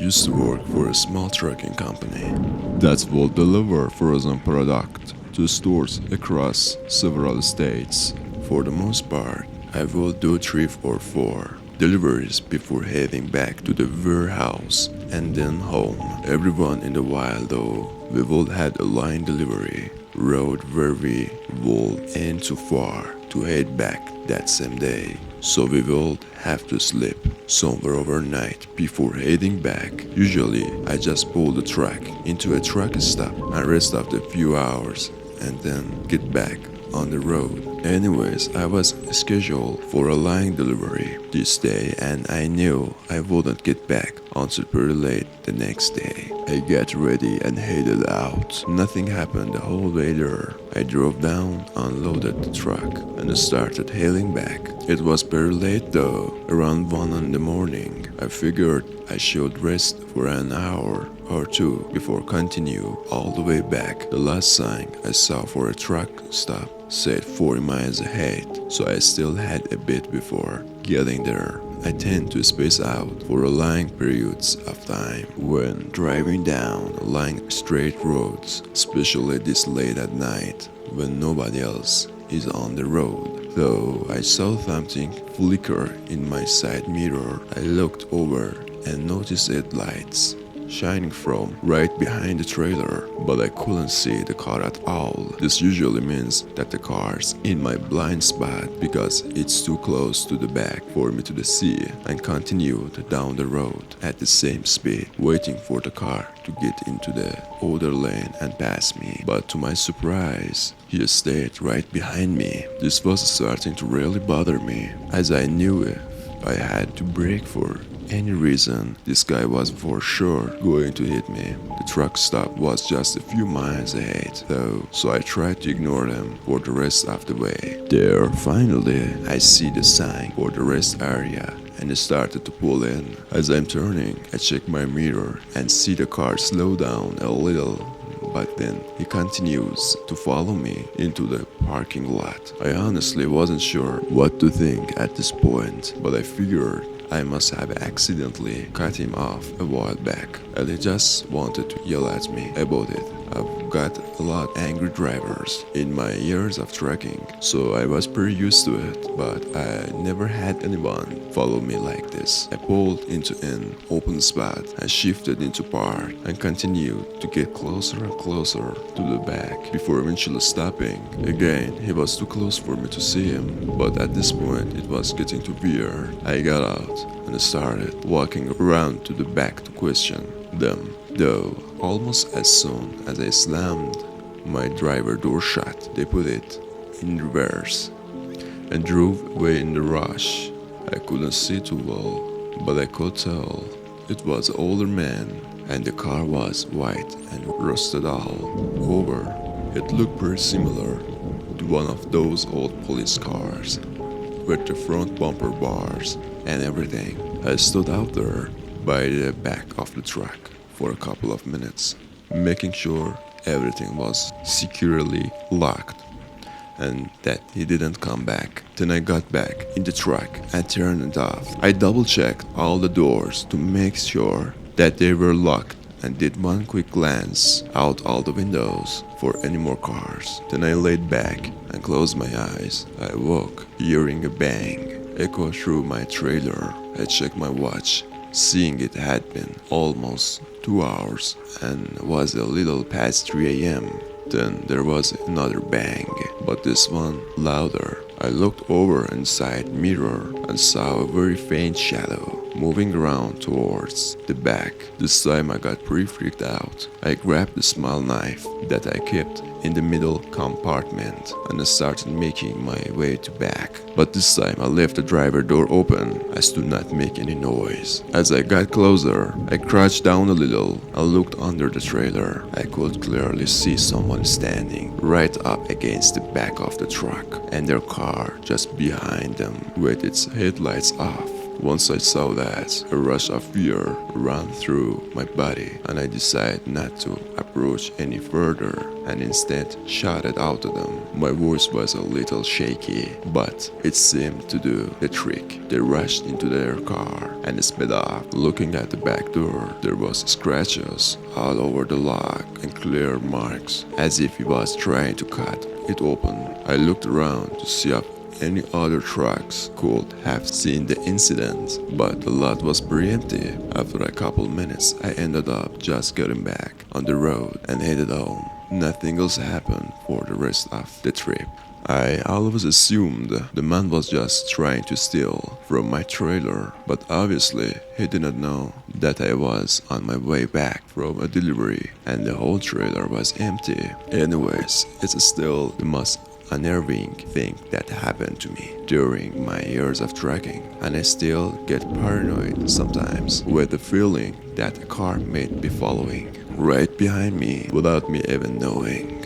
used to work for a small trucking company that will deliver frozen product to stores across several states. For the most part, I will do 3 or 4 deliveries before heading back to the warehouse and then home. Every once in a while though, we will had a line delivery road where we will aim too far to head back that same day. So we will have to sleep somewhere overnight before heading back. Usually, I just pull the truck into a truck stop and rest after a few hours and then get back on the road. Anyways, I was scheduled for a line delivery this day and I knew I wouldn't get back until pretty late the next day. I got ready and headed out. Nothing happened the whole way there. I drove down, unloaded the truck, and started hailing back. It was pretty late though, around 1 in the morning. I figured I should rest for an hour or two before continue all the way back. The last sign I saw for a truck stop said 40 miles ahead, so I still had a bit before getting there. I tend to space out for long periods of time when driving down long straight roads, especially this late at night when nobody else is on the road. Though I saw something flicker in my side mirror, I looked over and noticed headlights shining from right behind the trailer, but I couldn't see the car at all. This usually means that the car's in my blind spot because it's too close to the back for me to see, and continued down the road at the same speed, waiting for the car to get into the other lane and pass me. But to my surprise, he stayed right behind me. This was starting to really bother me, as I knew if I had to brake for any reason, this guy was for sure going to hit me. The truck stop was just a few miles ahead though, so I tried to ignore them for the rest of the way. There, finally, I see the sign for the rest area and it started to pull in. As I'm turning, I check my mirror and see the car slow down a little. But then he continues to follow me into the parking lot. I honestly wasn't sure what to think at this point, but I figured I must have accidentally cut him off a while back, and he just wanted to yell at me about it. I've got a lot angry drivers in my years of trucking, so I was pretty used to it, but I never had anyone follow me like this. I pulled into an open spot and shifted into park and continued to get closer and closer to the back before eventually stopping. Again, he was too close for me to see him, but at this point it was getting too weird. I got out and started walking around to the back to question them, though almost as soon as I slammed my driver door shut, they put it in reverse and drove away in the rush. I couldn't see too well, but I could tell it was an older man and the car was white and rusted all over. It looked pretty similar to one of those old police cars with the front bumper bars and everything. I stood out there by the back of the truck for a couple of minutes, making sure everything was securely locked and that he didn't come back. Then I got back in the truck and turned it off. I double checked all the doors to make sure that they were locked and did one quick glance out all the windows for any more cars. Then I laid back and closed my eyes. I woke, hearing a bang echo through my trailer. I checked my watch, seeing it had been almost 2 hours and was a little past 3 a.m. Then there was another bang, but this one louder. I looked over inside mirror and saw a very faint shadow moving around towards the back. This time I got pretty freaked out. I grabbed the small knife that I kept in the middle compartment and I started making my way to back. But this time I left the driver door open as to not make any noise. As I got closer, I crouched down a little and looked under the trailer. I could clearly see someone standing right up against the back of the truck and their car just behind them with its headlights off. Once I saw that, a rush of fear ran through my body, and I decided not to approach any further and instead shouted out to them. My voice was a little shaky, but it seemed to do the trick. They rushed into their car and sped off. Looking at the back door, there was scratches all over the lock and clear marks, as if he was trying to cut it open. I looked around to see if any other trucks could have seen the incident, but the lot was pretty empty. After a couple minutes, I ended up just getting back on the road and headed home. Nothing else happened for the rest of the trip. I always assumed the man was just trying to steal from my trailer, but obviously he did not know that I was on my way back from a delivery and the whole trailer was empty. Anyways, it's still the most unnerving thing that happened to me during my years of trucking, and I still get paranoid sometimes with the feeling that a car might be following right behind me without me even knowing.